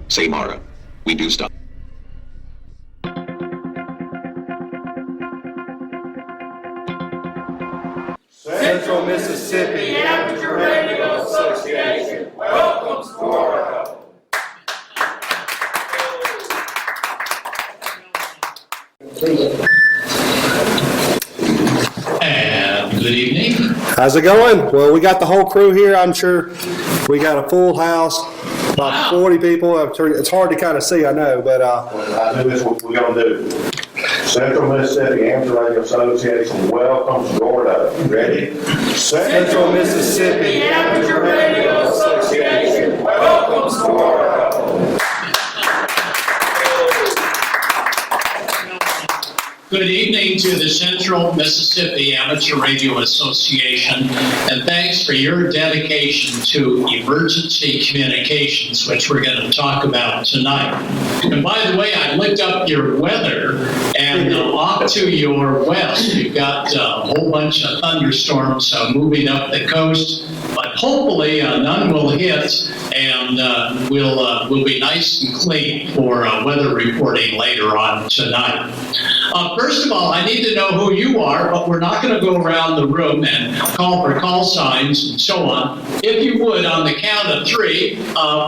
CMSARA. We do stuff. Central Mississippi Amateur Radio Association welcomes Florida. And good evening. How's it going? Well, we got the whole crew here. I'm sure we got a full house, about 40 people. It's hard to kind of see, I know, but I knew this what we're going to do. Central Mississippi Amateur Radio Association welcomes Florida. Ready? Central Mississippi Amateur Radio Association welcomes Florida. Good evening to the Central Mississippi Amateur Radio Association, and thanks for your dedication to emergency communications, which we're going to talk about tonight. And by the way, I looked up your weather, and off to your west, you've got a whole bunch of thunderstorms moving up the coast, but hopefully none will hit, and we'll be nice and clean for weather reporting later on tonight. First of all, I need to know who you are, but we're not going to go around the room and call for call signs and so on. If you would, on the count of three,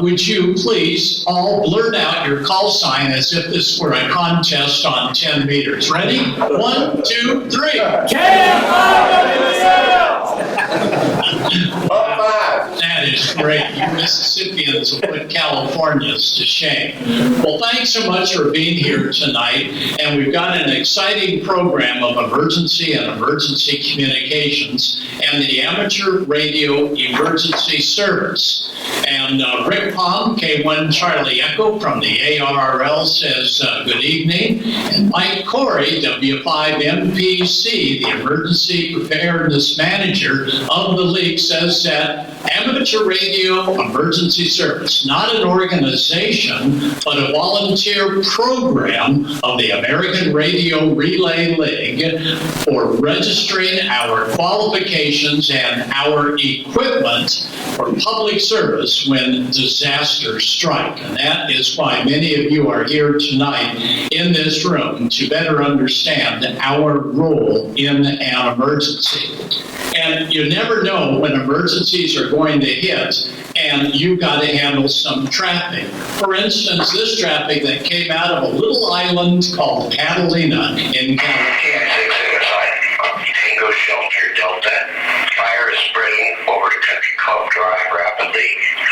would you please all blurt out your call sign as if this were a contest on 10 meters. Ready? 1, 2, 3. That is great. You Mississippians will put Californians to shame. Well, thanks so much for being here tonight. And we've got an exciting program of emergency and emergency communications and the Amateur Radio Emergency Service. And Rick Palm, K1 Charlie Echo from the ARES says good evening. And Mike Corey, W5MPC, the Emergency Preparedness Manager of the league, says that Amateur Radio Emergency Service, not an organization, but a volunteer program of the American Radio Relay League for registering our qualifications and our equipment for public service when disasters strike. And that is why many of you are here tonight in this room to better understand our role in an emergency. And you never know when emergencies are going to hit, and you've got to handle some traffic. For instance, this traffic that came out of a little island called Catalina in California. Tango Shelter Delta. Fire is spreading over the country club drive rapidly.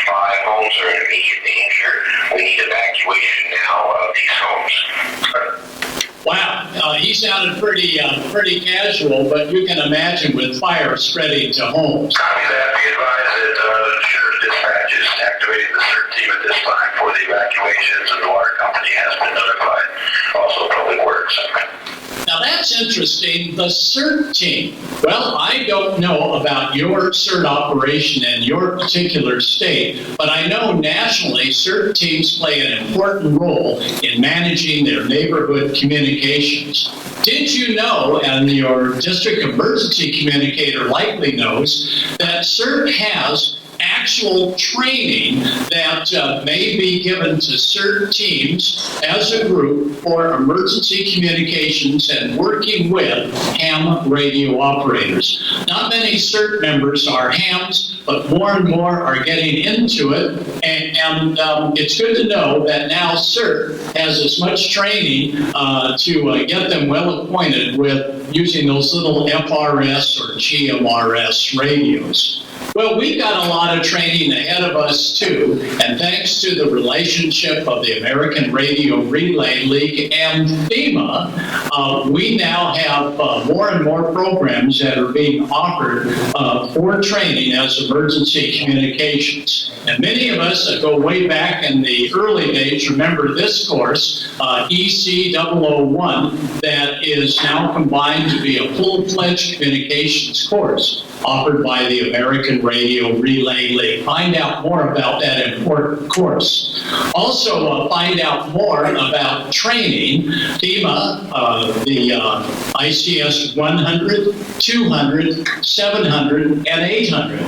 5 homes are in immediate danger. We need evacuation now of these homes. Wow, he sounded pretty casual, but you can imagine with fire spreading to homes. Copy that. Be advised that the sheriff's dispatch is activating the CERT team at this time for the evacuations, and the water company has been notified. Also, Public Works. Now that's interesting, the CERT team. Well, I don't know about your CERT operation in your particular state, but I know nationally CERT teams play an important role in managing their neighborhood communications. Did you know, and your district emergency communicator likely knows, that CERT has actual training that may be given to CERT teams as a group for emergency communications and working with ham radio operators. Not many CERT members are hams, but more and more are getting into it. And it's good to know that now CERT has as much training to get them well acquainted with using those little FRS or GMRS radios. Well, we've got a lot of training ahead of us, too, and thanks to the relationship of the American Radio Relay League and FEMA, we now have more and more programs that are being offered for training as emergency communications. And many of us that go way back in the early days remember this course, EC001, that is now combined to be a full-fledged communications course. offered by the American Radio Relay League. Find out more about that important course. Also, find out more about training. FEMA, the ICS 100, 200, 700, and 800.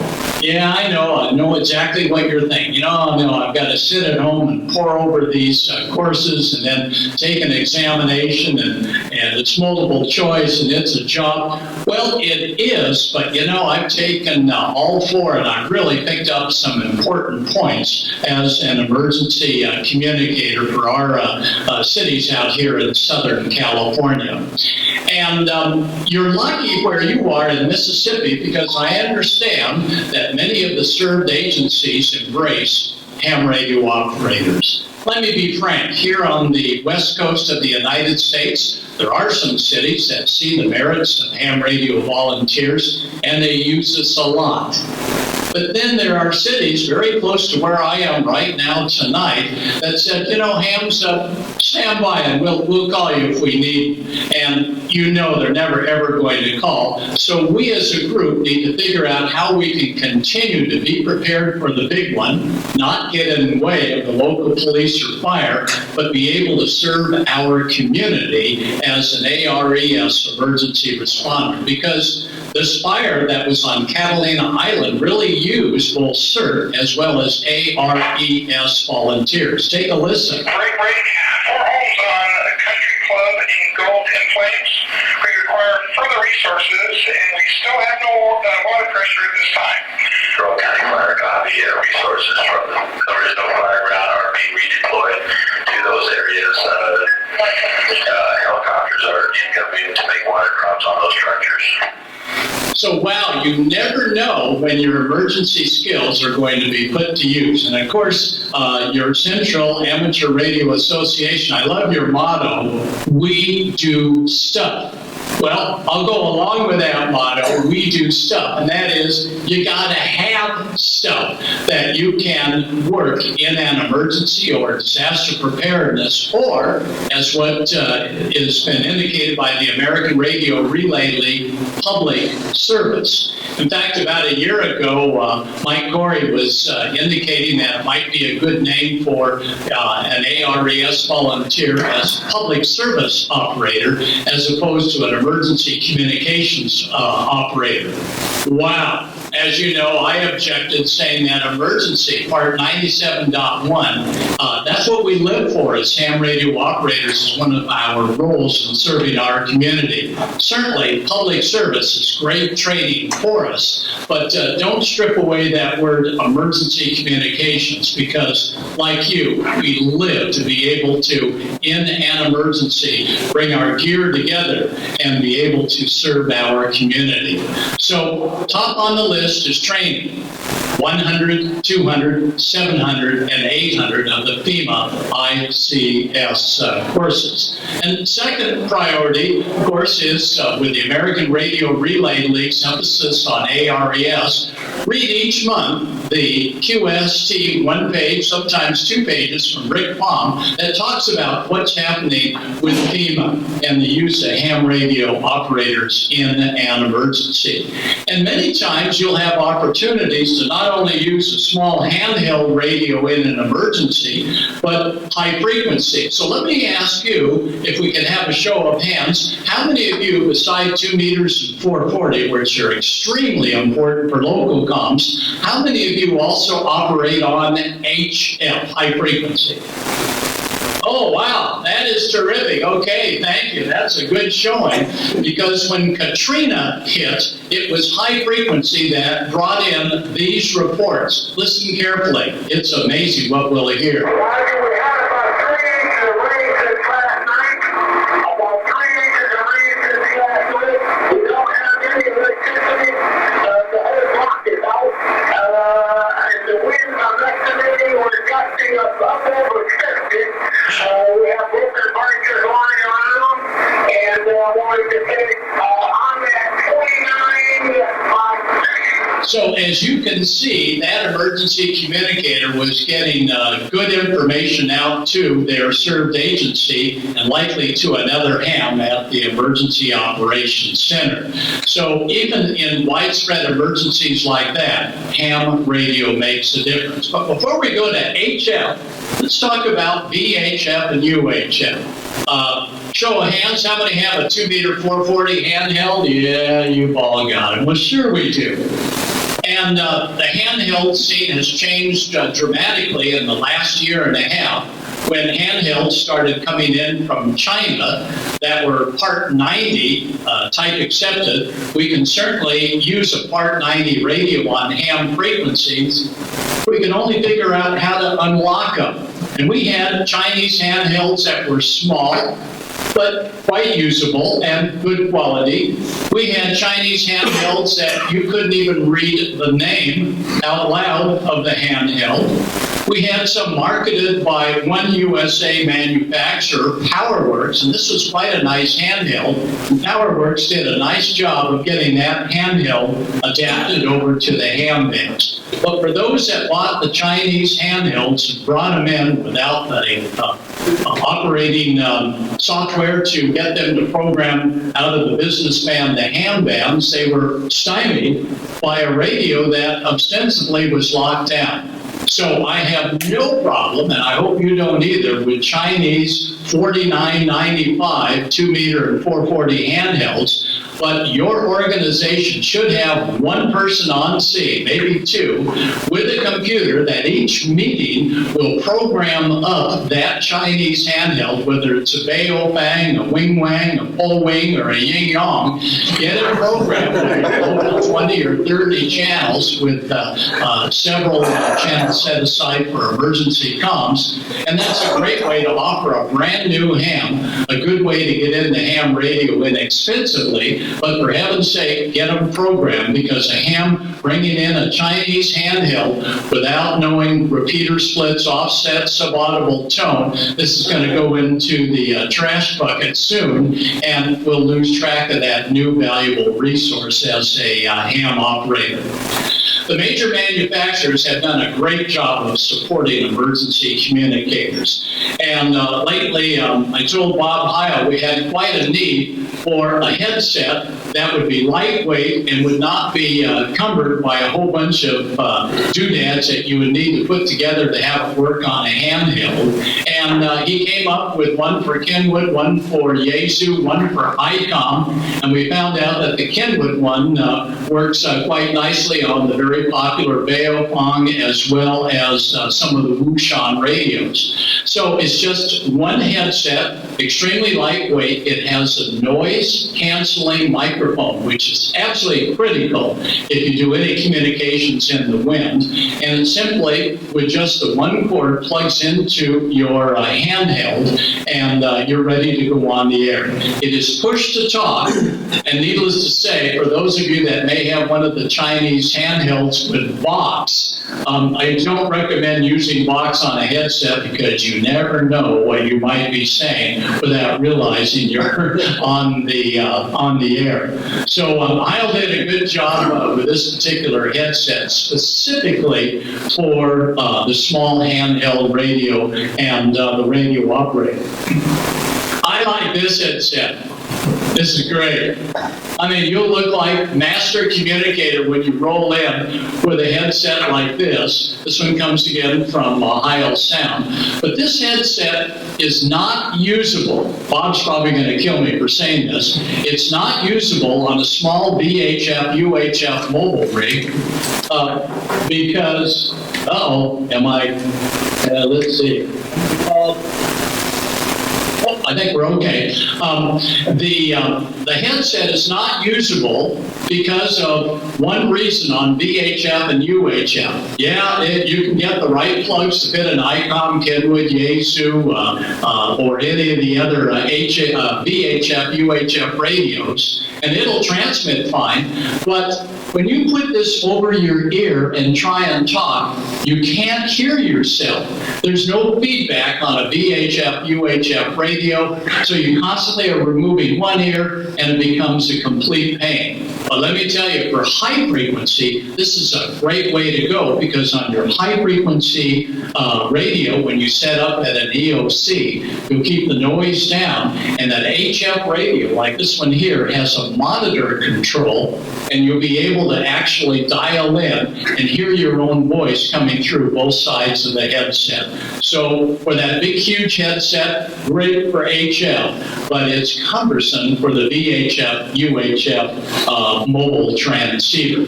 Yeah, I know exactly what you're thinking. You know, I've got to sit at home and pore over these courses and then take an examination, and it's multiple choice and it's a job. Well, it is, but you know, I've taken all four and I've really picked up some important points as an emergency communicator for our cities out here in Southern California. And you're lucky where you are in Mississippi, because I understand that many of the served agencies embrace ham radio operators. Let me be frank, here on the west coast of the United States, there are some cities that see the merits of ham radio volunteers, and they use this a lot. But then there are cities very close to where I am right now tonight that said, you know, hams, stand by and we'll call you if we need. And you know they're never ever going to call. So we as a group need to figure out how we can continue to be prepared for the big one, not get in the way of the local police or fire, but be able to serve our community as an ARES emergency responder. Because this fire that was on Catalina Island really used both CERT as well as ARES volunteers. Take a listen. Break. 4 homes on a country club in Gulf and Flames. We require further resources, and we still have no water pressure at this time. Carroll County Fire copy. Resources from the original fire ground are being redeployed to those areas. Helicopters are incoming to make water drops on those structures. So, wow, you never know when your emergency skills are going to be put to use. And of course, your Central Amateur Radio Association, I love your motto, we do stuff. Well, I'll go along with that motto, we do stuff, and that is you gotta have stuff that you can work in an emergency or disaster preparedness, or as what has been indicated by the American Radio Relay League, public service. In fact, about a year ago, Mike Corey was indicating that it might be a good name for an ARES volunteer as public service operator, as opposed to an emergency communications operator. Wow. As you know, I objected, saying that emergency, part 97.1, that's what we live for as ham radio operators, is one of our roles in serving our community. Certainly, public service is great training for us, but don't strip away that word emergency communications, because like you, we live to be able to, in an emergency, bring our gear together and be able to serve our community. So, top on the list is training. 100, 200, 700, and 800 of the FEMA ICS courses. And second priority, of course, is with the American Radio Relay League's emphasis on ARES. Read each month the QST 1 page, sometimes 2 pages from Rick Palm that talks about what's happening with FEMA and the use of ham radio operators in an emergency. And many times you'll have opportunities to not only use a small handheld radio in an emergency, but high frequency. So let me ask you, if we can have a show of hands, how many of you, beside 2 meters and 440, which are extremely important for local comms, how many of you also operate on HF, high frequency? Oh, wow, that is terrific. Okay, thank you. That's a good showing, because when Katrina hit, it was high frequency that brought in these reports. Listen carefully. It's amazing what we'll hear. Roger, we had about 3 inches of rain since last night. About 3 inches of rain since last night. We don't have any electricity. The whole block is out. And the winds I'm estimating were gusting up over 50. We have broken furniture lying around, and I wanted to say on that 29. So as you can can see, that emergency communicator was getting good information out to their served agency and likely to another ham at the Emergency Operations Center. So even in widespread emergencies like that, ham radio makes a difference. But before we go to HF, let's talk about VHF and UHF. Show of hands, how many have a 2-meter 440 handheld? Yeah, you've all got it. Well, sure we do. And the handheld scene has changed dramatically in the last year and a half when handhelds started coming in from China that were Part 90 type accepted. We can certainly use a Part 90 radio on ham frequencies. We can only figure out how to unlock them. And we had Chinese handhelds that were small, but quite usable and good quality. We had Chinese handhelds that you couldn't even read the name out loud of the handheld. We had some marketed by one USA manufacturer, PowerWorks, and this was quite a nice handheld. And PowerWorks did a nice job of getting that handheld adapted over to the ham bands. But for those that bought the Chinese handhelds and brought them in without the operating software to get them to program out of the business band the ham bands, they were stymied by a radio that ostensibly was locked down. So I have no problem, and I hope you don't either, with Chinese 4995 2-meter and 440 handhelds. But your organization should have one person on scene, maybe two, with a computer that each meeting will program up that Chinese handheld, whether it's a Baofeng, a Wing Wang, a Pol Wing, or a Ying Yong, get it programmed with 20 or 30 channels with several channels set aside for emergency comms. And that's a great way to offer a brand new ham, a good way to get into ham radio inexpensively. But for heaven's sake, get them programmed, because a ham bringing in a Chinese handheld without knowing repeater splits, offset, subaudible tone, this is going to go into the trash bucket soon, and we'll lose track of that new valuable resource as a ham operator. The major manufacturers have done a great job of supporting emergency communicators. And lately, I told Bob Heil we had quite a need for a headset that would be lightweight and would not be cumbered by a whole bunch of doodads that you would need to put together to have it work on a handheld. And he came up with one for Kenwood, one for Yaesu, one for ICOM, and we found out that the Kenwood one works quite nicely on the very popular Baofeng as well as some of the Wushan radios. So it's just one headset, extremely lightweight. It has a noise-canceling microphone, which is absolutely critical if you do any communications in the wind. And it simply, with just the one cord, plugs into your handheld, and you're ready to go on the air. It is push to talk, and needless to say, for those of you that may have one of the Chinese handhelds with Vox, I don't recommend using Vox on a headset, because you never know what you might be saying without realizing you're on the air. So Heil did a good job with this particular headset, specifically for the small handheld radio and the radio operator. I like this headset. This is great. I mean, you'll look like master communicator when you roll in with a headset like this. This one comes again from Heil Sound. But this headset is not usable. Bob's probably going to kill me for saying this. It's not usable on a small VHF, UHF mobile rig because, let's see. I think we're okay. The headset is not usable because of one reason on VHF and UHF. Yeah, you can get the right plugs to fit an ICOM, Kenwood, Yaesu, or any of the other VHF, UHF radios, and it'll transmit fine. But when you put this over your ear and try and talk, you can't hear yourself. There's no feedback on a VHF, UHF radio. radio, so you constantly are removing one ear and it becomes a complete pain. But let me tell you, for high frequency, this is a great way to go, because on your high frequency radio, when you set up at an EOC, you'll keep the noise down, and that HF radio, like this one here, has a monitor control, and you'll be able to actually dial in and hear your own voice coming through both sides of the headset. So for that big, huge headset, great for HF, but it's cumbersome for the VHF, UHF mobile transceiver.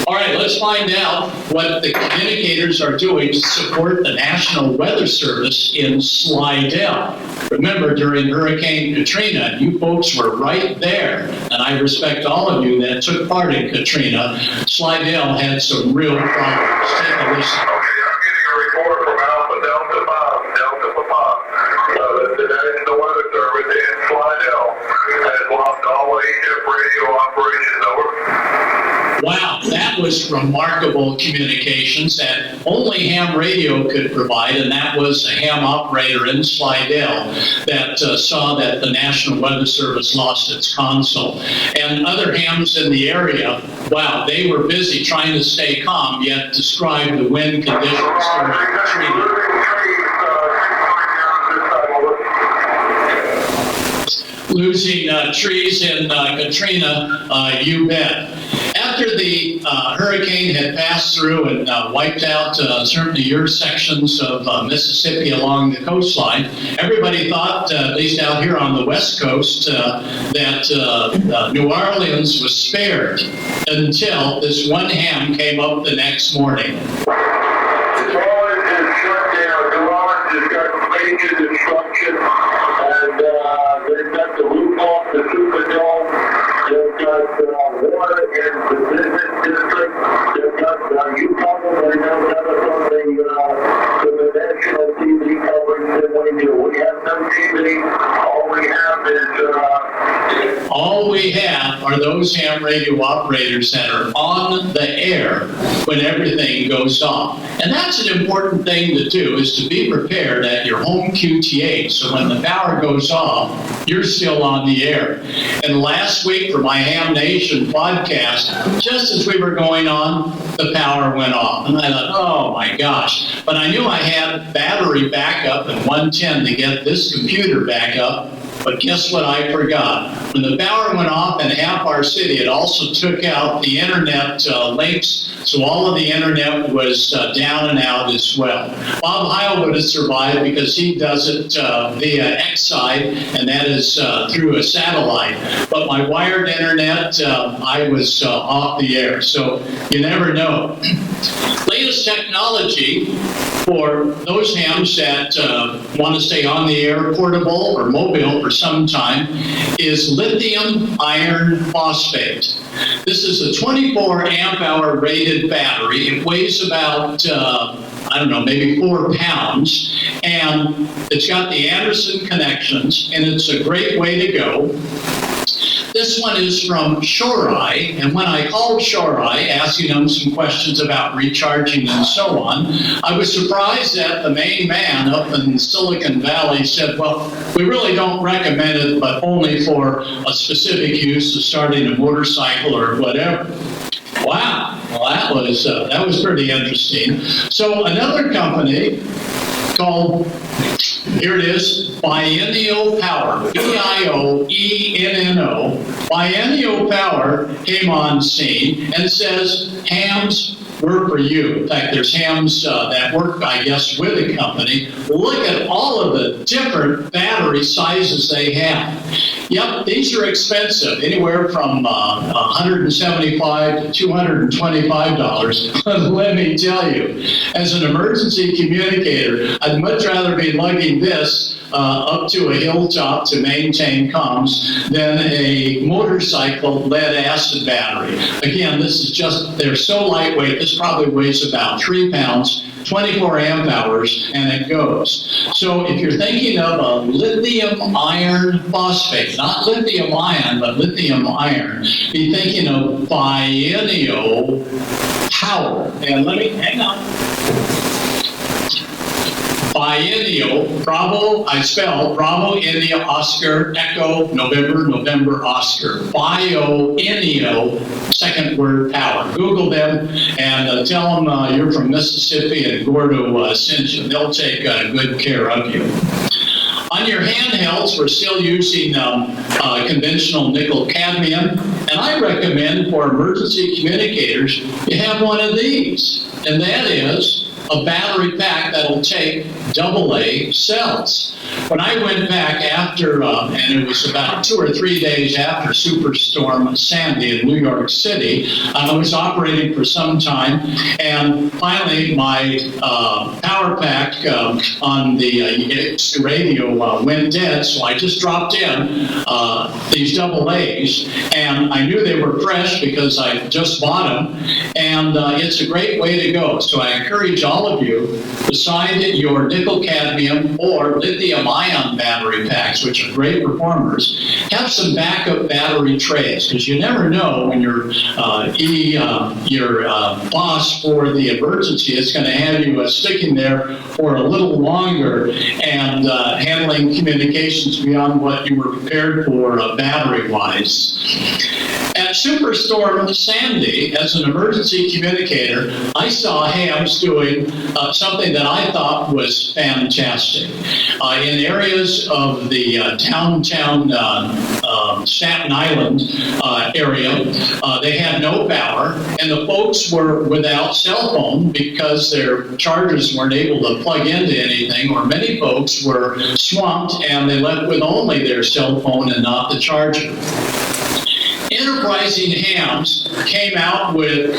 All right, let's find out what the communicators are doing to support the National Weather Service in Slidell. Remember, during Hurricane Katrina, you folks were right there, and I respect all of you that took part in Katrina. Slidell had some real problems. Take a listen. Okay, I'm getting a report from Alpha Delta Papa. The National Weather Service in Slidell has lost all HF radio operations. Over. Wow, that was remarkable communications that only ham radio could provide, and that was a ham operator in Slidell that saw that the National Weather Service lost its console. And other hams in the area, wow, they were busy trying to stay calm, yet describe the wind conditions during Katrina. Losing trees in Katrina, you bet. After the hurricane had passed through and wiped out certainly your sections of Mississippi along the coastline, everybody thought, at least out here on the West Coast, that New Orleans was spared, until this one ham came up the next morning. New Orleans is shut down. New Orleans has got major destruction, and they've got the roof off the Superdome. They've got water in the business district. They've got, you probably know better from the national TV coverage than we do. We have no TV. All we have are those ham radio operators that are on the air when everything goes off. And that's an important thing to do, is to be prepared at your home QTH. So when the power goes off, you're still on the air. And last week for my Ham Nation podcast, just as we were going on, the power went off. And I thought, oh my gosh. But I knew I had battery backup and 110 to get this computer back up. But guess what I forgot? When the power went off in half our city, it also took out the internet links, so all of the internet was down and out as well. Bob Heil would have survived because he does it via X-Side, and that is through a satellite. But my wired internet, I was off the air, so you never know. Latest technology for those hams that want to stay on the air, portable or mobile for some time, is lithium iron phosphate. This is a 24 amp hour rated battery. It weighs about, I don't know, maybe 4 pounds, and it's got the Anderson connections, and it's a great way to go. This one is from Shorai, and when I called Shorai, asking them some questions about recharging and so on, I was surprised that the main man up in Silicon Valley said, well, we really don't recommend it, but only for a specific use of starting a motorcycle or whatever. Wow, well, that was pretty interesting. So another company called, here it is, Biennial Power, B-I-O-E-N-N-O. Biennial Power came on scene and says, hams work for you. In fact, there's hams that work, I guess, with a company. Look at all of the different battery sizes they have. Yep, these are expensive, anywhere from $175 to $225. But let me tell you, as an emergency communicator, I'd much rather be lugging this up to a hilltop to maintain comms than a motorcycle lead acid battery. Again, this is just, they're so lightweight, this probably weighs about 3 pounds, 24 amp hours, and it goes. So if you're thinking of a lithium iron phosphate, not lithium ion, but lithium iron, be thinking of Biennial Power. And let me, hang on. biennial, Bravo, I spell Bravo, India, Oscar, Echo, November, November, Oscar, biennial, second word, power. Google them and tell them you're from Mississippi and Gordo sent you. They'll take good care of you. On your handhelds, we're still using conventional nickel cadmium, and I recommend for emergency communicators, you have one of these, and that is a battery pack that'll take AA cells. When I went back after, and it was about 2 or 3 days after Superstorm Sandy in New York City, I was operating for some time, and finally my power pack on the radio went dead, so I just dropped in these AA's, and I knew they were fresh because I just bought them, and it's a great way to go. So I encourage all of you, beside your nickel cadmium or lithium ion battery packs, which are great performers, have some backup battery trays, because you never know when your boss for the emergency is going to have you sticking there for a little longer and handling communications beyond what you were prepared for battery-wise. At Superstorm Sandy, as an emergency communicator, I saw hams doing something that I thought was fantastic. In areas of the downtown Staten Island area, they had no power, and the folks were without cell phone because their chargers weren't able to plug into anything, or many folks were swamped and they left with only their cell phone and not the charger. Enterprising hams came out with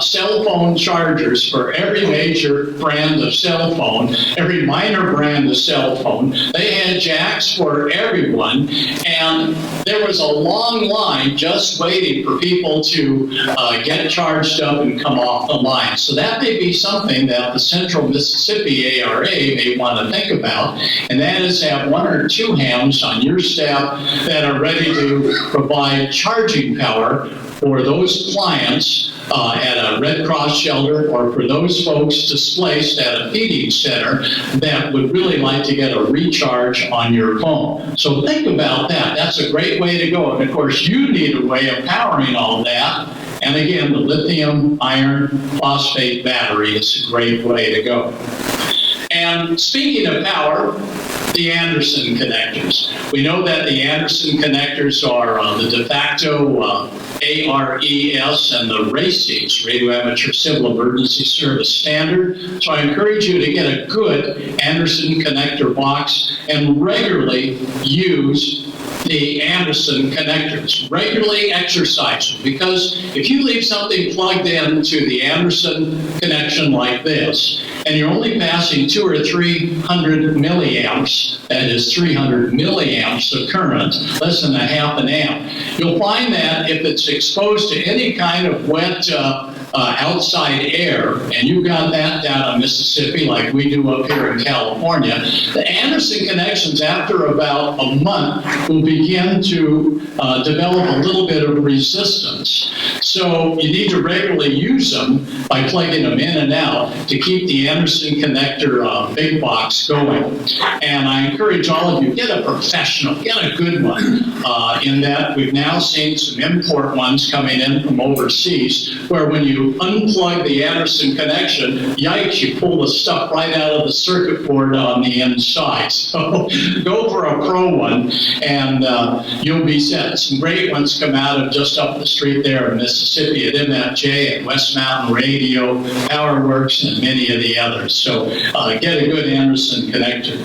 cell phone chargers for every major brand of cell phone, every minor brand of cell phone. They had jacks for everyone, and there was a long line just waiting for people to get charged up and come off the line. So that may be something that the Central Mississippi ARA may want to think about, and that is have 1 or 2 hams on your staff that are ready to provide charging power for those clients at a Red Cross shelter, or for those folks displaced at a feeding center that would really like to get a recharge on your phone. So think about that. That's a great way to go. And of course, you need a way of powering all that. And again, the lithium iron phosphate battery is a great way to go. And speaking of power, the Anderson connectors. We know that the Anderson connectors are the de facto ARES and the RACES, Radio Amateur Civil Emergency Service standard. So I encourage you to get a good Anderson connector box and regularly use the Anderson connectors. Regularly exercise them, because if you leave something plugged into the Anderson connection like this, and you're only passing 200 or 300 milliamps, that is 300 milliamps of current, less than a half an amp, you'll find that if it's exposed to any kind of wet outside air, and you got that down in Mississippi like we do up here in California, the Anderson connections after about a month will begin to develop a little bit of resistance. So you need to regularly use them by plugging them in and out to keep the Anderson connector big box going. And I encourage all of you, get a professional, get a good one, in that we've now seen some import ones coming in from overseas, where when you unplug the Anderson connection, yikes, you pull the stuff right out of the circuit board on the inside. So go for a pro one, and you'll be set. Some great ones come out of just up the street there in Mississippi at MFJ and West Mountain Radio, PowerWorks, and many of the others. So get a good Anderson connector.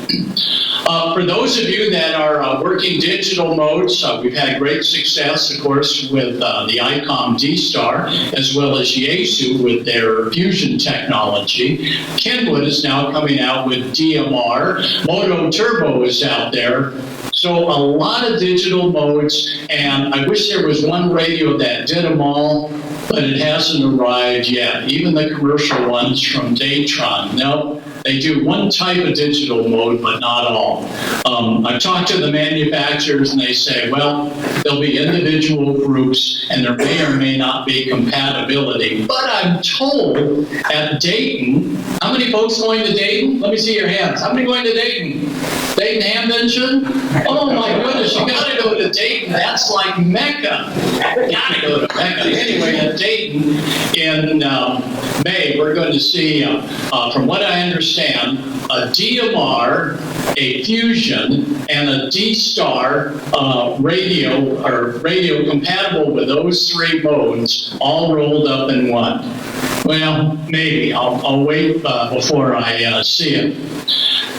For those of you that are working digital modes, we've had great success, of course, with the ICOM D-Star, as well as Yaesu with their fusion technology. Kenwood is now coming out with DMR. Moto Turbo is out there. So a lot of digital modes, and I wish there was one radio that did them all, but it hasn't arrived yet. Even the commercial ones from Datron. Nope. They do one type of digital mode, but not all. I've talked to the manufacturers and they say, well, there'll be individual groups and there may or may not be compatibility. But I'm told at Dayton, how many folks going to Dayton? Let me see your hands. How many going to Dayton? Dayton Hamvention? Oh my goodness, you gotta go to Dayton. That's like Mecca. Gotta go to Mecca. Anyway, at Dayton in May, we're going to see, from what I understand, a DMR, a Fusion, and a D-Star radio, or radio compatible with those three modes, all rolled up in one. Well, maybe. I'll wait before I see it.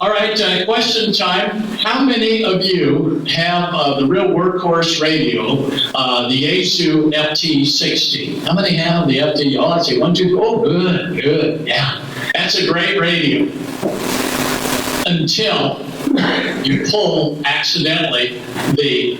All right, question time. How many of you have the real workhorse radio, the Yaesu FT60? How many have the FT? Oh, let's see, 1, 2, oh, good, yeah. That's a great radio. Until you pull accidentally the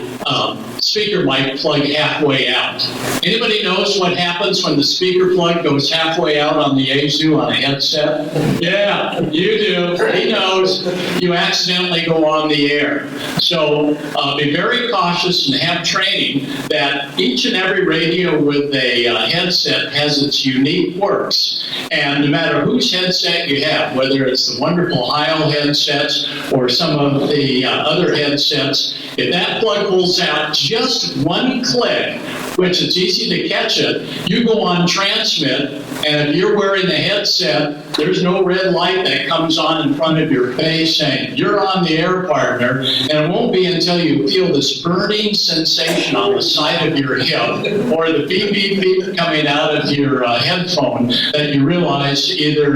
speaker mic plug halfway out. Anybody knows what happens when the speaker plug goes halfway out on the Yaesu on a headset? Yeah, you do. He knows. You accidentally go on the air. So be very cautious and have training that each and every radio with a headset has its unique quirks. And no matter whose headset you have, whether it's the wonderful Heil headsets or some of the other headsets, if that plug pulls out just one click, which it's easy to catch it, you go on transmit, and if you're wearing the headset, there's no red light that comes on in front of your face saying, you're on the air, partner, and it won't be until you feel this burning sensation on the side of your hip or the beep, beep, beep coming out of your headphone that you realize either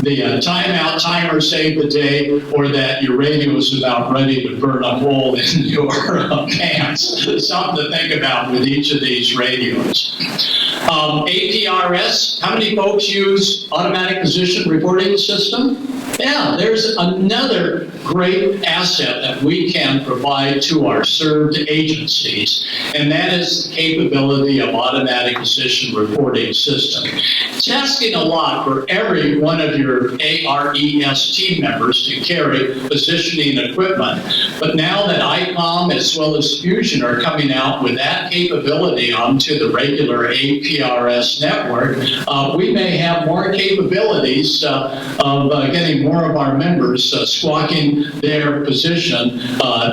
the timeout timer saved the day or that your radio is about ready to burn a hole in your pants. Something to think about with each of these radios. ARES, how many folks use automatic position reporting system? Yeah, there's another great asset that we can provide to our served agencies, and that is the capability of automatic position reporting system. It's asking a lot for every one of your ARES team members to carry positioning equipment, but now that ICOM as well as Fusion are coming out with that capability onto the regular APRS network, we may have more capabilities of getting more of our members squawking their position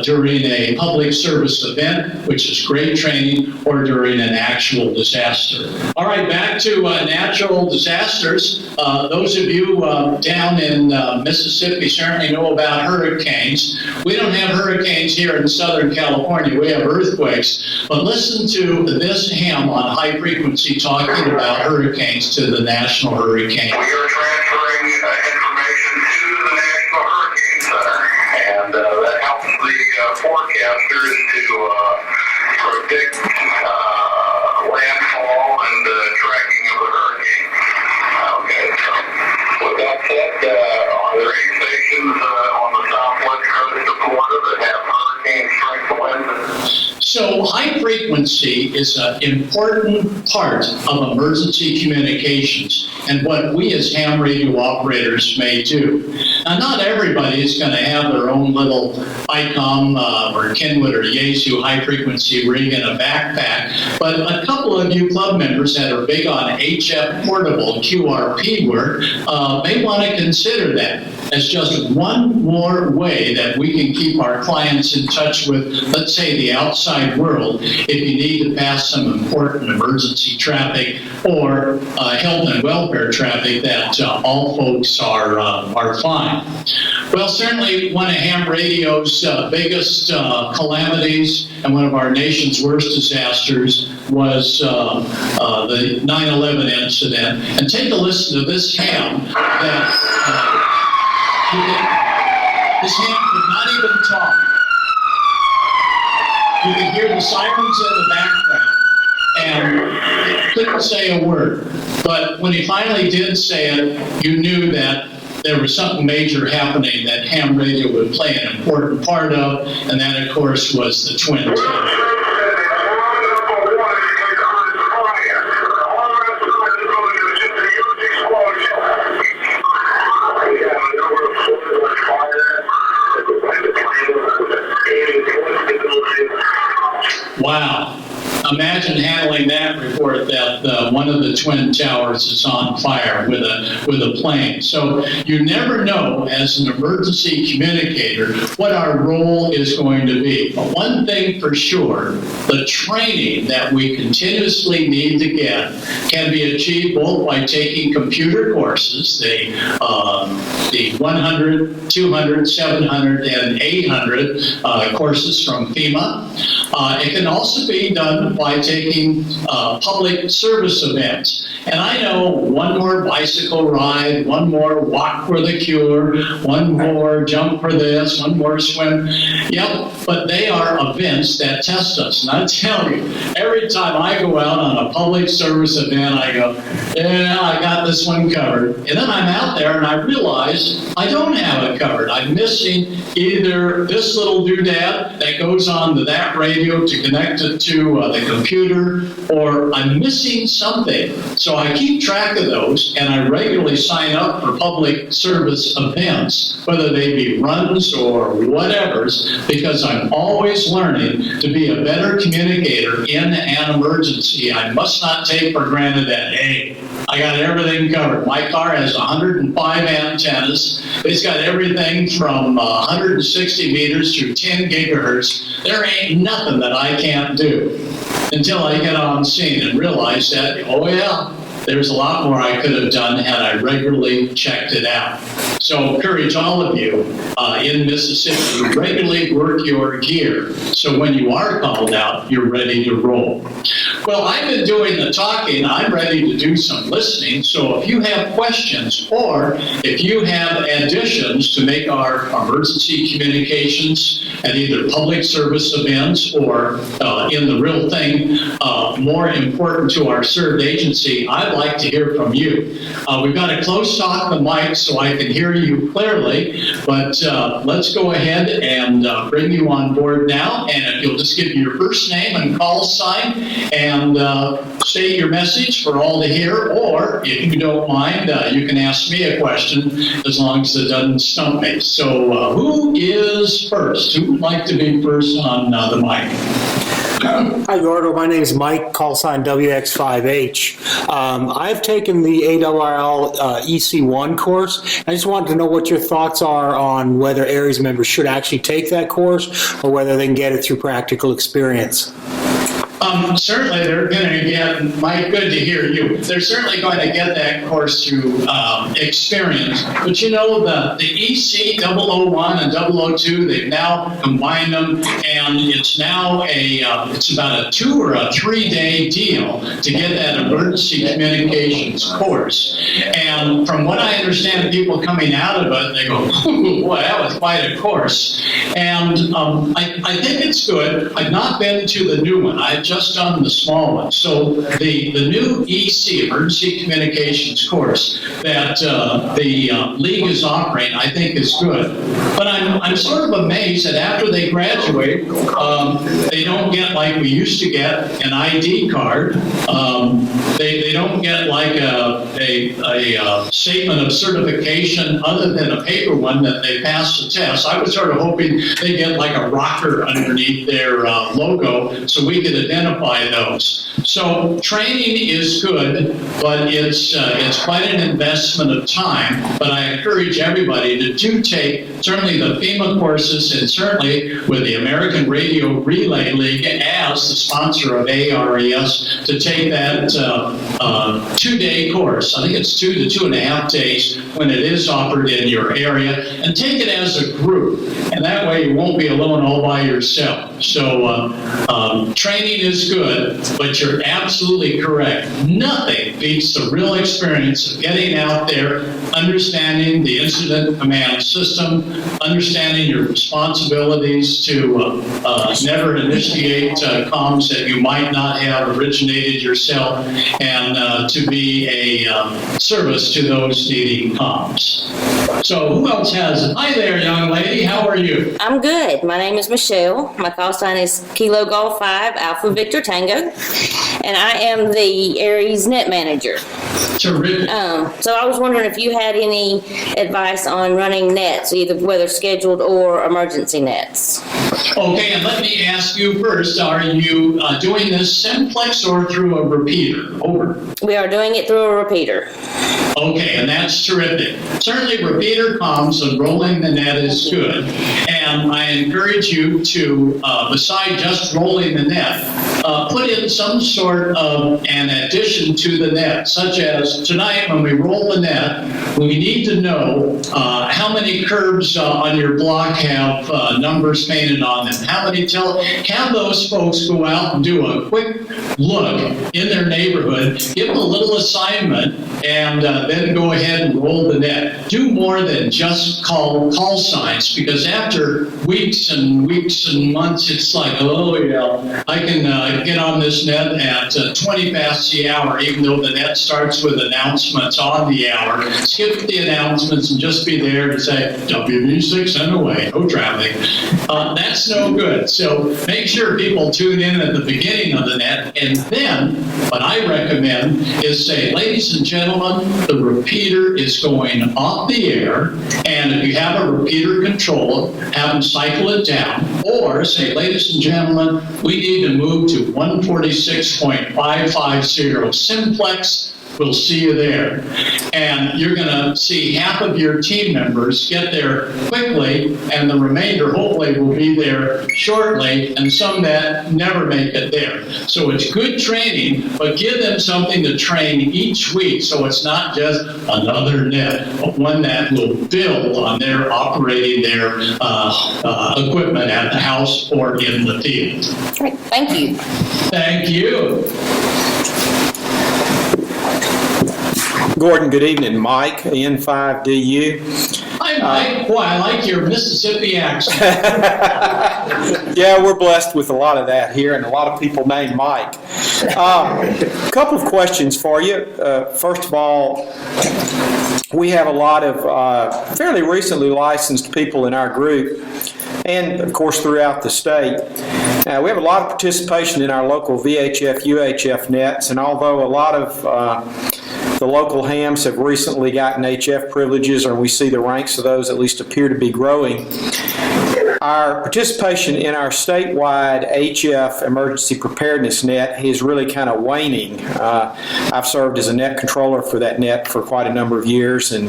during a public service event, which is great training, or during an actual disaster. All right, back to natural disasters. Those of you down in Mississippi certainly know about hurricanes. We don't have hurricanes here in Southern California. We have earthquakes. But listen to this ham on high frequency talking about hurricanes to the National Hurricane. We are transferring information to the National Hurricane Center, and that helps the forecasters to predict landfall and tracking of the hurricane. Okay, so with that said, are there any stations on the southwest coast of Florida that have hurricane strength winds? So high frequency is an important part of emergency communications and what we as ham radio operators may do. Now, not everybody is going to have their own little ICOM or Kenwood or Yaesu high frequency rig in a backpack, but a couple of you club members that are big on HF portable QRP work may want to consider that as just one more way that we can keep our clients in touch with, let's say, the outside world if you need to pass some important emergency traffic or health and welfare traffic that all folks are fine. Well, certainly one of ham radio's biggest calamities and one of our nation's worst disasters was the 9/11 incident. And take a listen to this ham that this ham could not even talk. You could hear the sirens in the background and couldn't say a word. But when he finally did say it, you knew that there was something major happening that ham radio would play an important part of, and that, of course, was the Twin Towers. Wow. Imagine handling that report that one of the twin towers is on fire with a plane. So you never know as an emergency communicator what our role is going to be. But one thing for sure, the training that we continuously need to get can be achieved both by taking computer courses, the 100, 200, 700, and 800 courses from FEMA. It can also be done by taking public service events. And I know one more bicycle ride, one more walk for the cure, one more jump for this, one more swim. Yep, but they are events that test us. And I tell you, every time I go out on a public service event, I go, yeah, I got this one covered. And then I'm out there and I realize I don't have it covered. I'm missing either this little doodad that goes on to that radio to connect it to the computer, or I'm missing something. So I keep track of those, and I regularly sign up for public service events, whether they be runs or whatevers, because I'm always learning to be a better communicator in an emergency. I must not take for granted that, hey, I got everything covered. My car has 105 antennas. It's got everything from 160 meters through 10 gigahertz. There ain't nothing that I can't do until I get on scene and realize that, oh yeah, there's a lot more I could have done had I regularly checked it out. So encourage all of you in Mississippi to regularly work your gear so when you are called out, you're ready to roll. Well, I've been doing the talking. I'm ready to do some listening. So if you have questions or if you have additions to make our emergency communications at either public service events or in the real thing more important to our served agency, I'd like to hear from you. We've got to close off the mic so I can hear you clearly, but let's go ahead and bring you on board now. And if you'll just give me your first name and call sign and state your message for all to hear, or if you don't mind, you can ask me a question as long as it doesn't stump me. So who is first? Who would like to be first on the mic? Hi, Gordo. My name is Mike, call sign WX5H. I've taken the AWL EC1 course. I just wanted to know what your thoughts are on whether ARES members should actually take that course or whether they can get it through practical experience. Certainly they're going to get, Mike, good to hear you. They're certainly going to get that course through experience. But you know, the EC 001 and 002, they've now combined them, and it's now it's about a 2 or a 3 day deal to get that emergency communications course. And from what I understand, people coming out of it, they go, ooh, boy, that was quite a course. And I think it's good. I've not been to the new one. I've just done the small one. So the new EC, Emergency Communications course, that the league is offering, I think is good. But I'm sort of amazed that after they graduate, they don't get like we used to get an ID card. They don't get like a statement of certification other than a paper one that they passed the test. I was sort of hoping they get like a rocker underneath their logo so we could identify those. So training is good, but it's quite an investment of time. But I encourage everybody to take certainly the FEMA courses, and certainly with the American Radio Relay League as the sponsor of ARES, to take that 2 day course. I think it's 2 to 2.5 days when it is offered in your area, and take it as a group. And that way you won't be alone all by yourself. So training is good, but you're absolutely correct. Nothing beats the real experience of getting out there, understanding the incident command system, understanding your responsibilities to never initiate comms that you might not have originated yourself, and to be a service to those needing comms. So who else has it? Hi there, young lady. How are you? I'm good. My name is Michelle. My call sign is Kilo Golf 5 Alpha Victor Tango, and I am the ARES net manager. Terrific. So I was wondering if you had any advice on running nets, either whether scheduled or emergency nets. Okay, and let me ask you first, are you doing this simplex or through a repeater? Over. We are doing it through a repeater. Okay, and that's terrific. Certainly repeater comms and rolling the net is good. And I encourage you to, beside just rolling the net, put in some sort of an addition to the net, such as tonight when we roll the net, we need to know how many curbs on your block have numbers painted on them. How many have those folks go out and do a quick look in their neighborhood, give them a little assignment, and then go ahead and roll the net. Do more than just call signs, because after weeks and weeks and months, it's like, oh yeah, I can get on this net at 20 past the hour, even though the net starts with announcements on the hour. Skip the announcements and just be there to say, WB6NOA, no traffic. That's no good. So make sure people tune in at the beginning of the net, and then what I recommend is say, ladies and gentlemen, the repeater is going off the air, and if you have a repeater controller, have them cycle it down, or say, ladies and gentlemen, we need to move to 146.550 simplex. We'll see you there. And you're going to see half of your team members get there quickly, and the remainder hopefully will be there shortly, and some that never make it there. So it's good training, but give them something to train each week, so it's not just another net, but one that will build on their operating their equipment at the house or in the field. Great, thank you. Thank you. Gordon, good evening. Mike, N5DU. Hi, Mike. Boy, I like your Mississippi accent. Yeah, we're blessed with a lot of that here, and a lot of people named Mike. A couple of questions for you. First of all, we have a lot of fairly recently licensed people in our group, and of course throughout the state. We have a lot of participation in our local VHF, UHF nets, and although a lot of the local hams have recently gotten HF privileges, or we see the ranks of those at least appear to be growing, our participation in our statewide HF emergency preparedness net is really kind of waning. I've served as a net controller for that net for quite a number of years, and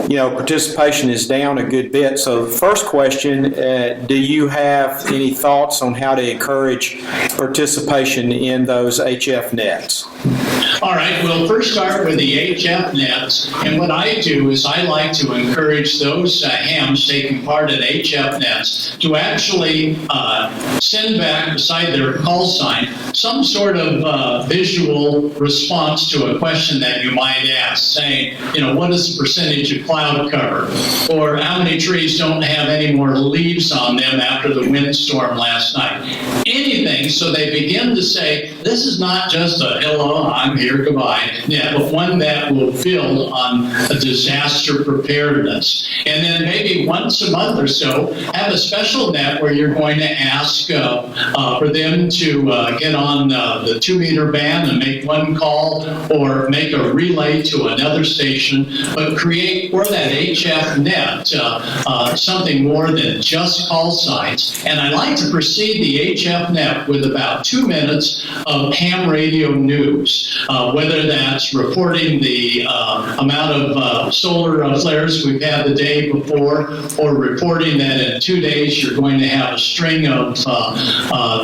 participation is down a good bit. So the first question, do you have any thoughts on how to encourage participation in those HF nets? All right, we'll first start with the HF nets, and what I do is I like to encourage those hams taking part in HF nets to actually send back beside their call sign some sort of visual response to a question that you might ask, saying, what is the percentage of cloud cover, or how many trees don't have any more leaves on them after the windstorm last night. Anything, so they begin to say, this is not just a hello, I'm here, goodbye, but one that will build on a disaster preparedness. And then maybe once a month or so, have a special net where you're going to ask for them to get on the 2-meter band and make one call, or make a relay to another station, but create for that HF net something more than just call signs. And I like to precede the HF net with about 2 minutes of ham radio news, whether that's reporting the amount of solar flares we've had the day before, or reporting that in 2 days you're going to have a string of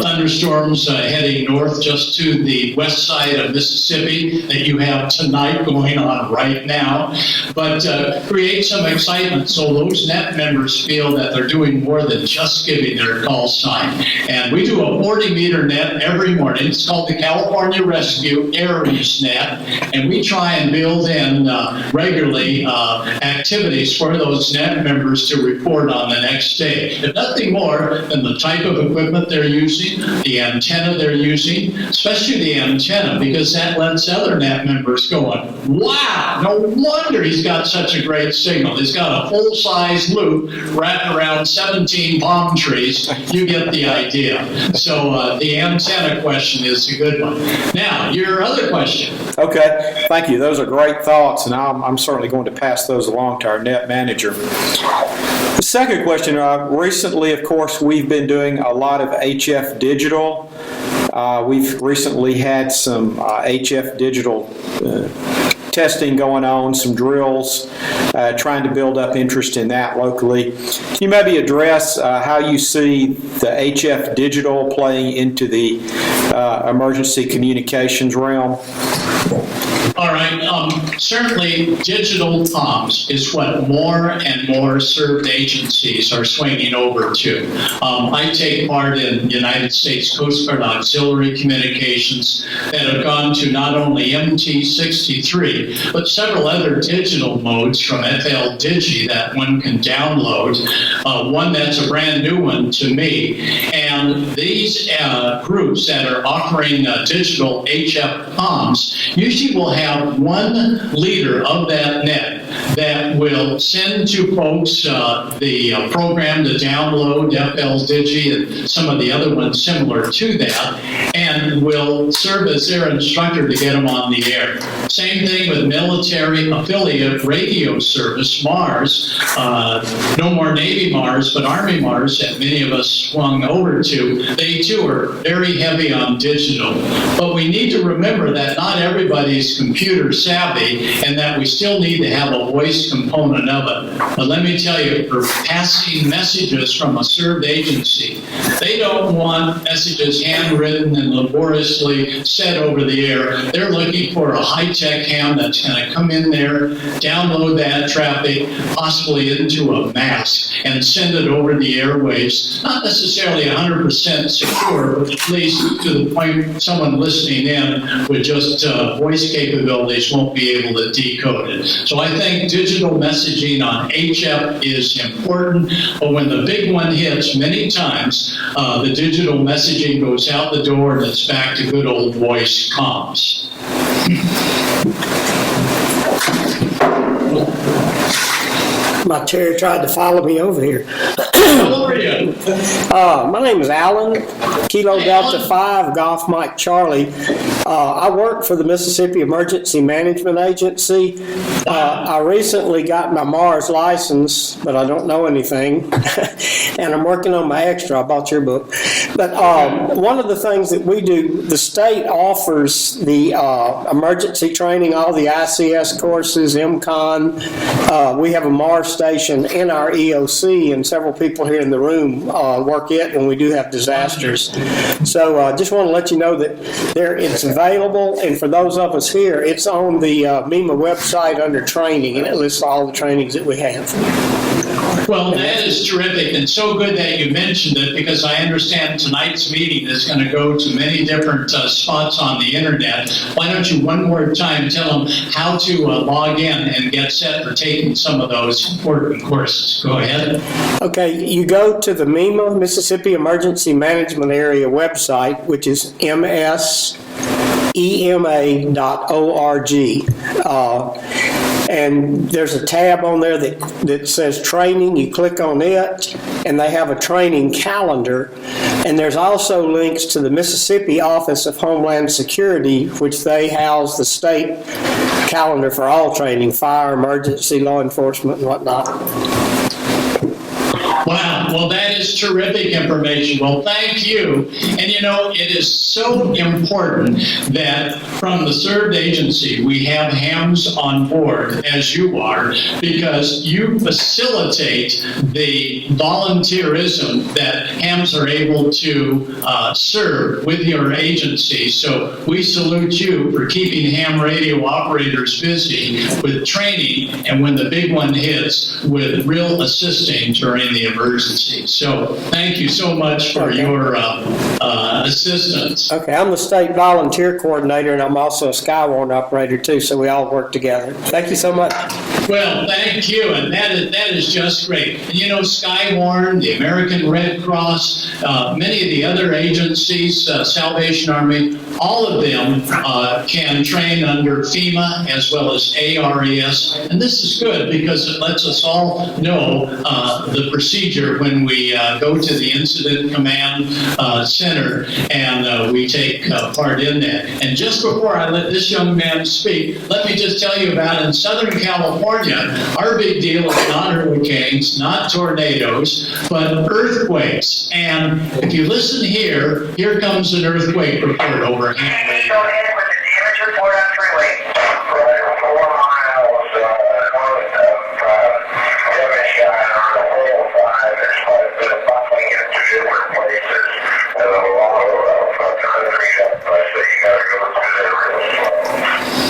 thunderstorms heading north just to the west side of Mississippi that you have tonight going on right now. But create some excitement so those net members feel that they're doing more than just giving their call sign. And we do a 40-meter net every morning. It's called the California Rescue ARES net, and we try and build in regularly activities for those net members to report on the next day. If nothing more than the type of equipment they're using, the antenna they're using, especially the antenna, because that lets other net members going, wow, no wonder he's got such a great signal. He's got a full-size loop wrapped around 17 palm trees. You get the idea. So So the antenna question is a good one. Now, your other question. Okay, thank you. Those are great thoughts, and I'm certainly going to pass those along to our net manager. The second question, recently, of course, we've been doing a lot of HF digital. We've recently had some HF digital testing going on, some drills, trying to build up interest in that locally. Can you maybe address how you see the HF digital playing into the emergency communications realm? All right. Certainly, digital comms is what more and more served agencies are swinging over to. I take part in United States Coast Guard auxiliary communications that have gone to not only MT63, but several other digital modes from FL Digi that one can download. One that's a brand new one to me. And these groups that are offering digital HF comms usually will have one leader of that net that will send to folks the program to download, FL Digi, and some of the other ones similar to that, and will serve as their instructor to get them on the air. Same thing with military affiliate radio service, MARS. No more Navy MARS, but Army MARS that many of us swung over to. They too are very heavy on digital. But we need to remember that not everybody's computer savvy and that we still need to have a voice component of it. But let me tell you, for passing messages from a served agency, they don't want messages handwritten and laboriously said over the air. They're looking for a high-tech ham that's going to come in there, download that traffic, possibly into a mask, and send it over the airwaves. Not necessarily 100% secure, but at least to the point someone listening in with just voice capabilities won't be able to decode it. So I think digital messaging on HF is important, but when the big one hits, many times the digital messaging goes out the door and it's back to good old voice comms. My chair tried to follow me over here. How are you? My name is Alan, Kilo Delta 5, Golf Mike Charlie. I work for the Mississippi Emergency Management Agency. I recently got my MARS license, but I don't know anything. And I'm working on my extra. I bought your book. But one of the things that we do, the state offers the emergency training, all the ICS courses, MCON. We have a MARS station in our EOC, and several people here in the room work it, and we do have disasters. So just want to let you know that it's available, and for those of us here, it's on the MEMA website under training, and it lists all the trainings that we have. Well, that is terrific, and so good that you mentioned it, because I understand tonight's meeting is going to go to many different spots on the internet. Why don't you one more time tell them how to log in and get set for taking some of those important courses. Go ahead. Okay, you go to the MEMA, Mississippi Emergency Management Area website, which is msema.org. And there's a tab on there that says training. You click on it, and they have a training calendar. And there's also links to the Mississippi Office of Homeland Security, which they house the state calendar for all training, fire, emergency, law enforcement, and whatnot. Wow, well, that is terrific information. Well, thank you. And you know, it is so important that from the served agency, we have hams on board, as you are, because you facilitate the volunteerism that hams are able to serve with your agency. So we salute you for keeping ham radio operators busy with training, and when the big one hits, with real assisting during the emergency. So thank you so much for your assistance. Okay, I'm the state volunteer coordinator, and I'm also a Skywarn operator too, so we all work together. Thank you so much. Well, thank you, and that is just great. And you know, Skywarn, the American Red Cross, many of the other agencies, Salvation Army, all of them can train under FEMA as well as ARES. And this is good because it lets us all know the procedure when we go to the Incident Command Center and we take part in that. And just before I let this young man speak, let me just tell you about in Southern California, our big deal is not hurricanes, not tornadoes, but earthquakes. And if you listen here, here comes an earthquake report over here. Go ahead with the damage report on freeway. Right, 4 miles damage on the whole 5. There's quite a bit of buckling in 2 different places. And a lot of concrete up, so you gotta go through there really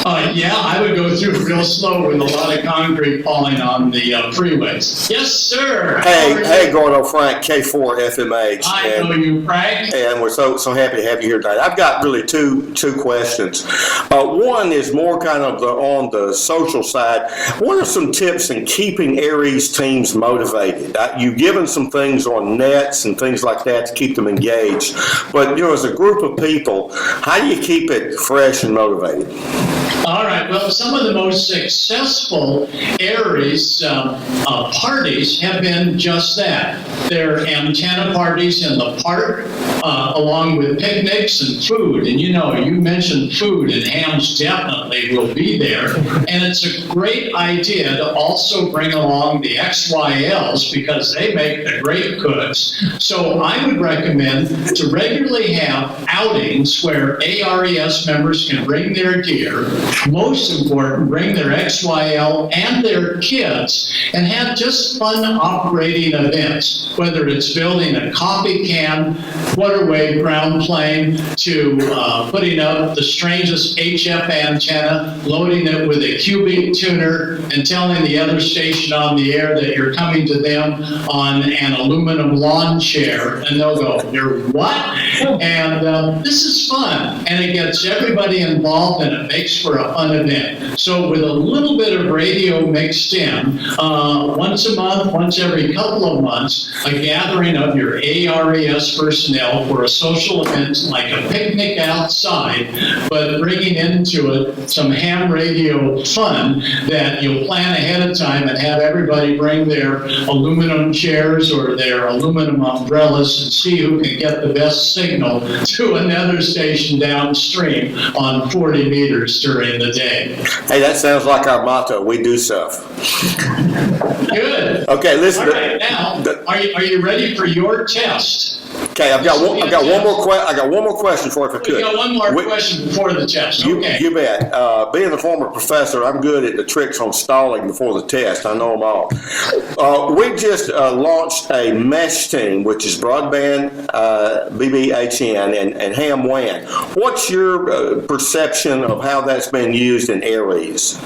slow. Yeah, I would go through real slow with a lot of concrete falling on the freeways. Yes, sir. Hey, Gordo, Frank, K4 FMH. I know you, Frank. And we're so happy to have you here tonight. I've got really two questions. One is more kind of on the social side. What are some tips in keeping ARES teams motivated? You've given some things on nets and things like that to keep them engaged. But, as a group of people, how do you keep it fresh and motivated? All right. Well, some of the most successful ARES parties have been just that. They're antenna parties in the park, along with picnics and food. And you mentioned food, and hams definitely will be there. And it's a great idea to also bring along the XYLs because they make the great cooks. So I would recommend to regularly have outings where ARES members can bring their gear. Most important, bring their XYL and their kids and have just fun operating events, whether it's building a coffee can, waterway ground plane, to putting up the strangest HF antenna, loading it with a cubic tuner, and telling the other station on the air that you're coming to them on an aluminum lawn chair, and they'll go, "You're what?" And this is fun, and it gets everybody involved, and it makes for a fun event. So with a little bit of radio mixed in, once a month, once every couple of months, a gathering of your ARES personnel for a social event like a picnic outside, but bringing into it some ham radio fun that you'll plan ahead of time and have everybody bring their aluminum chairs or their aluminum umbrellas and see who can get the best signal to another station downstream on 40 meters during the day. Hey, that sounds like our motto. We do stuff. Good. Okay, listen. All right, now, are you ready for your test? Okay, I've got one more question for you if I could. We got one more question before the test. Okay. You bet. Being a former professor, I'm good at the tricks on stalling before the test. I know them all. We just launched a mesh team, which is broadband, BBHN, and ham WAN. What's your perception of how that's been used in ARES?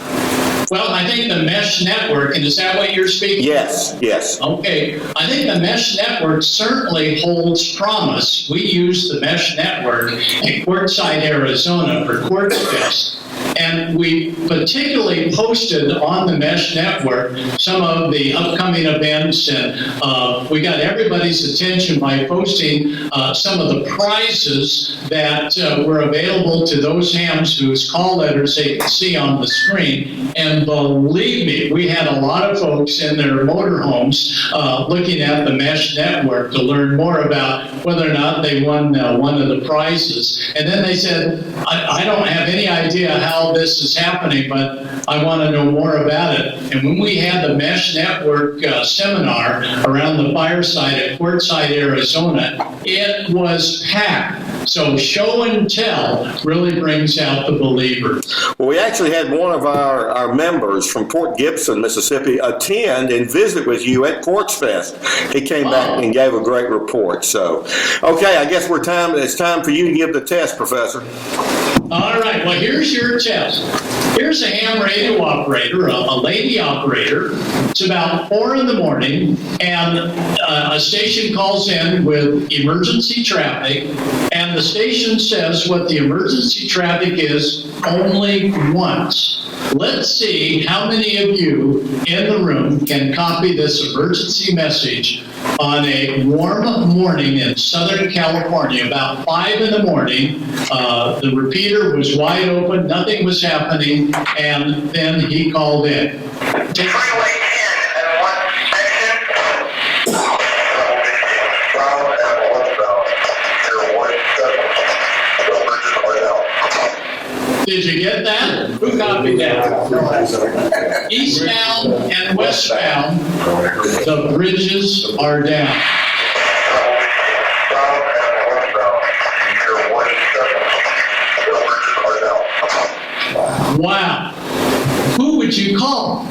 Well, I think the mesh network, and is that what you're speaking? Yes. Okay. I think the mesh network certainly holds promise. We use the mesh network in Quartzsite, Arizona for QuartzFest. And we particularly posted on the mesh network some of the upcoming events, and we got everybody's attention by posting some of the prizes that were available to those hams whose call letters they can see on the screen. And believe me, we had a lot of folks in their motorhomes looking at the mesh network to learn more about whether or not they won one of the prizes. And then they said, I don't have any idea how this is happening, but I want to know more about it. And when we had the Mesh Network seminar around the fireside at Quartzsite, Arizona, it was packed. So show and tell really brings out the believer. Well, we actually had one of our members from Port Gibson, Mississippi, attend and visit with you at QuartzFest. He came back and gave a great report. So, okay, I guess it's time for you to give the test, Professor. All right, well, here's your test. Here's a ham radio operator, a lady operator. It's about 4 in the morning, and a station calls in with emergency traffic, and the station says what the emergency traffic is only once. Let's see how many of you in the room can copy this emergency message on a warm morning in Southern California, about 5 in the morning. The repeater was wide open, nothing was happening, and then he called in. Freeway 10, and what section? South and westbound. You're 17, Did you get that? Who copied that? Eastbound and westbound, the bridges are down. South and westbound. You're 17, the bridges are down. Wow. Who would you call?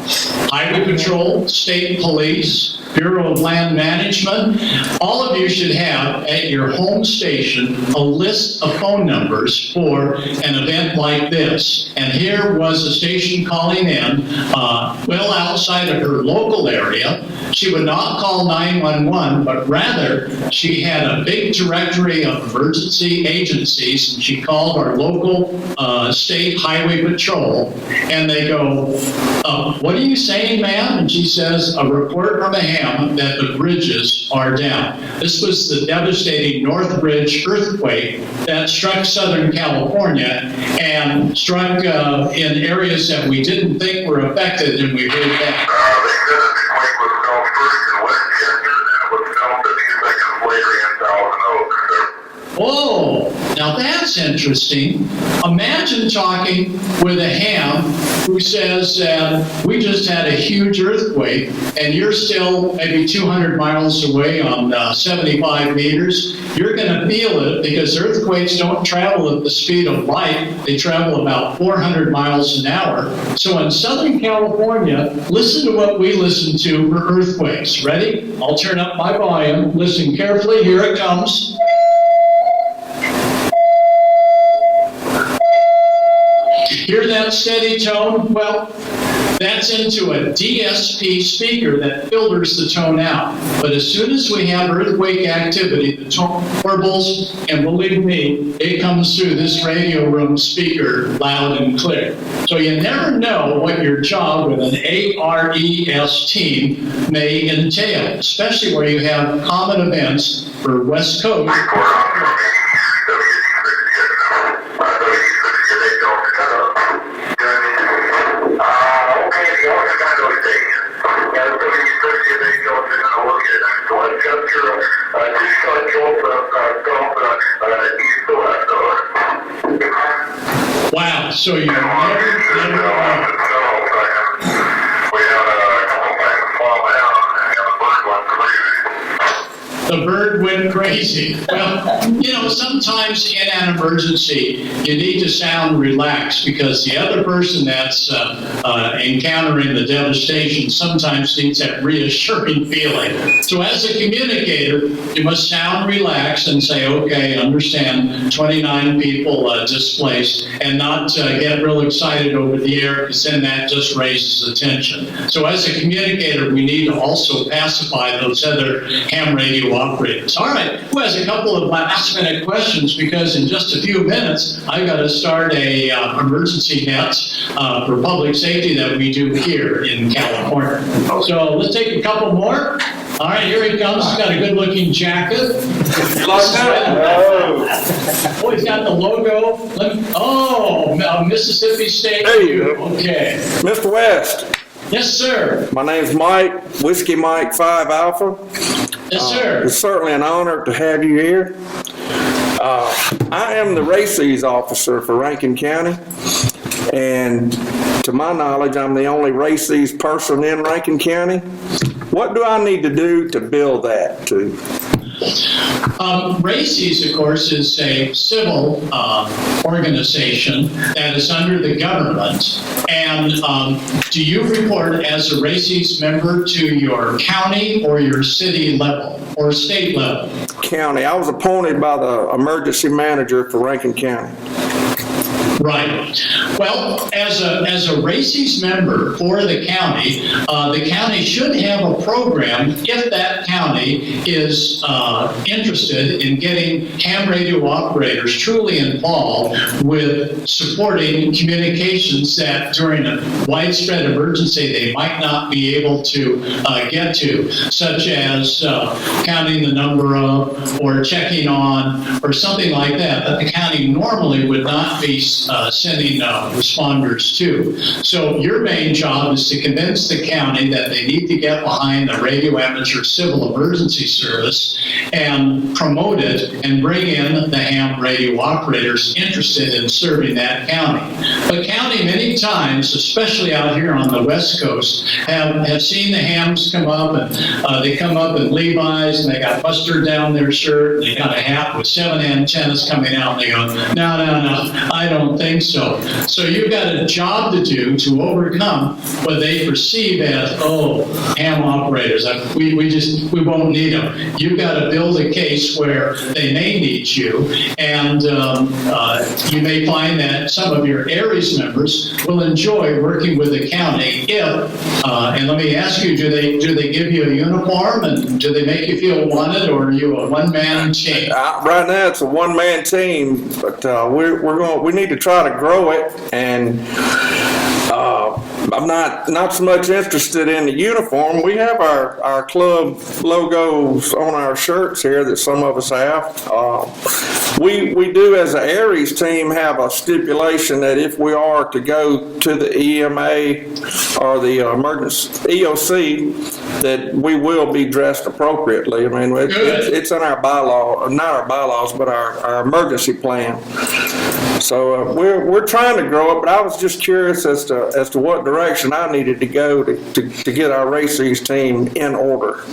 Highway Patrol, State Police, Bureau of Land Management? All of you should have at your home station a list of phone numbers for an event like this. And here was a station calling in, well outside of her local area. She would not call 911, but rather she had a big directory of emergency agencies, and she called our local state highway patrol, and they go, what are you saying, ma'am? And she says, a report from a ham that the bridges are down. This was the devastating North Bridge earthquake that struck Southern California and struck in areas that we didn't think were affected, and we heard that. They said the quake was felt first in Westchester, then it was felt a few seconds later in Thousand Oaks. Whoa, now that's interesting. Imagine talking with a ham who says that we just had a huge earthquake and you're still maybe 200 miles away on 75 meters. You're going to feel it because earthquakes don't travel at the speed of light. They travel about 400 miles an hour. So in Southern California, listen to what we listen to for earthquakes. Ready? I'll turn up my volume. Listen carefully. Here it comes. Hear that steady tone? Well, that's into a DSP speaker that filters the tone out. But as soon as we have earthquake activity, the tone warbles, and believe me, it comes through this radio room speaker loud and clear. So you never know what your job with an ARES team may entail, especially where you have common events for West Coast. Wow, so you never know. The bird went crazy. Well, you know, sometimes in an emergency, you need to sound relaxed because the other person that's encountering the devastation sometimes needs that reassuring feeling. So as a communicator, you must sound relaxed and say, okay, understand 29 people displaced, and not get real excited over the air because then that just raises attention. So as a communicator, we need to also pacify those other ham radio operators. All right, who has a couple of last-minute questions? Because in just a few minutes, I've got to start a emergency nets for public safety that we do here in California. So let's take a couple more. All right, here he comes. He's got a good-looking jacket. Oh, he's got the logo. Mississippi State. There you go. Okay. Mr. West, Yes, sir. my name's Mike, Whiskey Mike 5 Alpha. Yes, sir. It's certainly an honor to have you here. I am the RACES officer for Rankin County, and to my knowledge, I'm the only RACES person in Rankin County. What do I need to do to build that to? RACES, of course, is a civil organization that is under the government. And do you report as a RACES member to your county or your city level or state level? County. I was appointed by the emergency manager for Rankin County. Right. Well, as a RACES member for the county should have a program if that county is interested in getting ham radio operators truly involved with supporting communications that during a widespread emergency they might not be able to get to, such as counting the number of or checking on or something like that the county normally would not be sending responders to. So your main job is to convince the county that they need to get behind the radio amateur civil emergency service and promote it and bring in the ham radio operators interested in serving that county. But county many times, especially out here on the West Coast, have seen the hams come up and they come up in Levi's and they got mustard down their shirt and they got a hat with 7 antennas coming out and they go, no, I don't think so. So you've got a job to do to overcome what they perceive as, ham operators. We won't need them. You've got to build a case where they may need you, and you may find that some of your ARES members will enjoy working with the county if, and let me ask you, do they give you a uniform and do they make you feel wanted, or are you a one-man team? Right now, it's a one-man team, but we need to try to grow it, and I'm not so much interested in the uniform. We have our club logos on our shirts here that some of us have. We do, as an ARES team, have a stipulation that if we are to go to the EMA or the emergency EOC, that we will be dressed appropriately. I mean, it's in our bylaw, not our bylaws, but our emergency plan. So we're trying to grow it, but I was just curious as to what direction I needed to go to get our RACES team in order.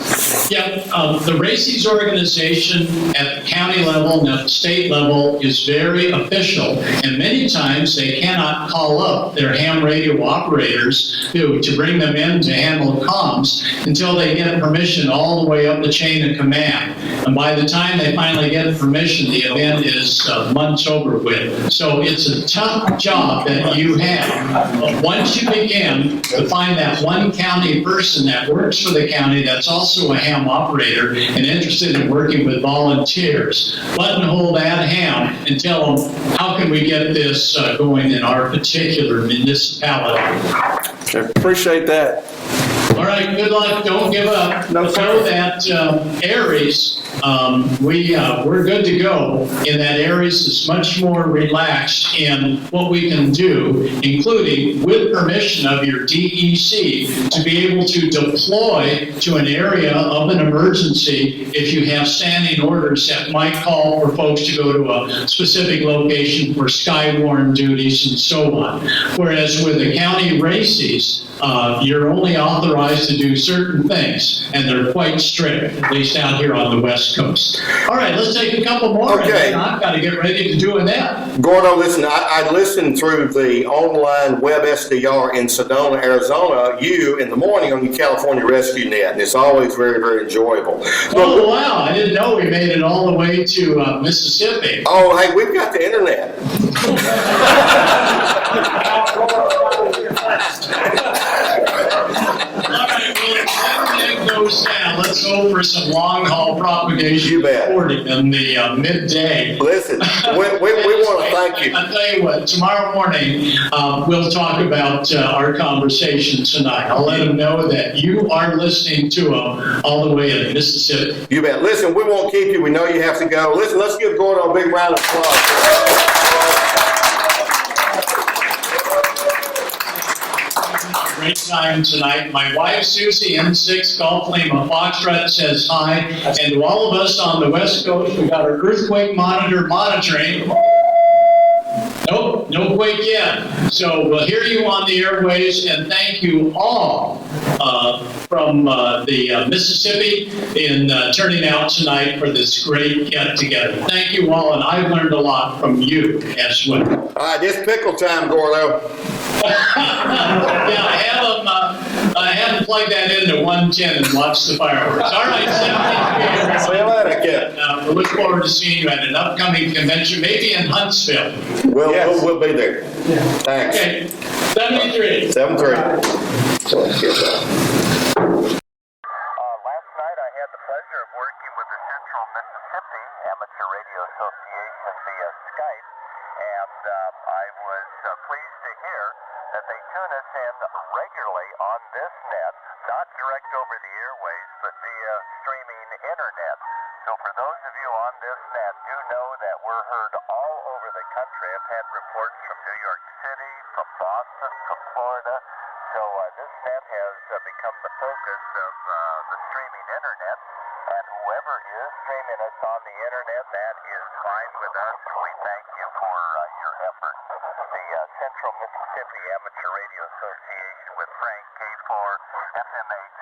Yeah, the RACES organization at the county level and at the state level is very official, and many times they cannot call up their ham radio operators to bring them in to handle comms until they get permission all the way up the chain of command. And by the time they finally get permission, the event is months over with. So it's a tough job that you have. But once you begin to find that one county person that works for the county that's also a ham operator and interested in working with volunteers, buttonhole that ham and tell them, how can we get this going in our particular municipality? Okay, appreciate that. All right, good luck. Don't give up. Know that ARES, we're good to go in that ARES is much more relaxed in what we can do, including with permission of your DEC, to be able to deploy to an area of an emergency if you have standing orders that might call for folks to go to a specific location for skywarn duties and so on. Whereas with the county RACES, you're only authorized to do certain things, and they're quite strict, at least out here on the West Coast. All right, let's take a couple more, Okay. and then I've got to get ready to do that. Gordo, listen, I listened through the online web SDR in Sedona, Arizona, in the morning on your California Rescue Net, and it's always very, very enjoyable. Oh, wow, I didn't know we made it all the way to Mississippi. Oh, hey, we've got the internet. Goes down. Let's go for some long-haul propagation You bet. reporting in the midday. Listen, we want to thank you. I'll tell you what, tomorrow morning, we'll talk about our conversation tonight. I'll let them know that you are listening to them all the way in Mississippi. You bet. Listen, we won't keep you. We know you have to go. Listen, let's give Gordo a big round of applause. Great time tonight. My wife, Susie, M6 Golf Lima Foxtrot, says hi. And to all of us on the West Coast, we got our earthquake monitor monitoring. Nope, no quake yet. So we'll hear you on the airways, and thank you all from the Mississippi in turning out tonight for this great get-together. Thank you all, and I've learned a lot from you as well. All right, it's pickle time, Gordo. Yeah, I have them plug that into 110 and watch the fireworks. All right, 17. See you later, kid. We're looking forward to seeing you at an upcoming convention, maybe in Huntsville. We'll be there. Thanks. Okay, 73. 7-3. Last night I had the pleasure of working with the Central Mississippi Amateur Radio Association via Skype, and I was pleased to hear that they tune us in regularly on this net, not direct over the airways, but via streaming internet. So for those of you on this net, do know that we're heard all over the country. I've had reports from New York City, from Boston, from Florida. So this net has become the focus of the streaming internet, and whoever is streaming us on the internet, that is fine with us. We thank you for your effort. The Central Mississippi Amateur Radio Association with Frank K4 FMH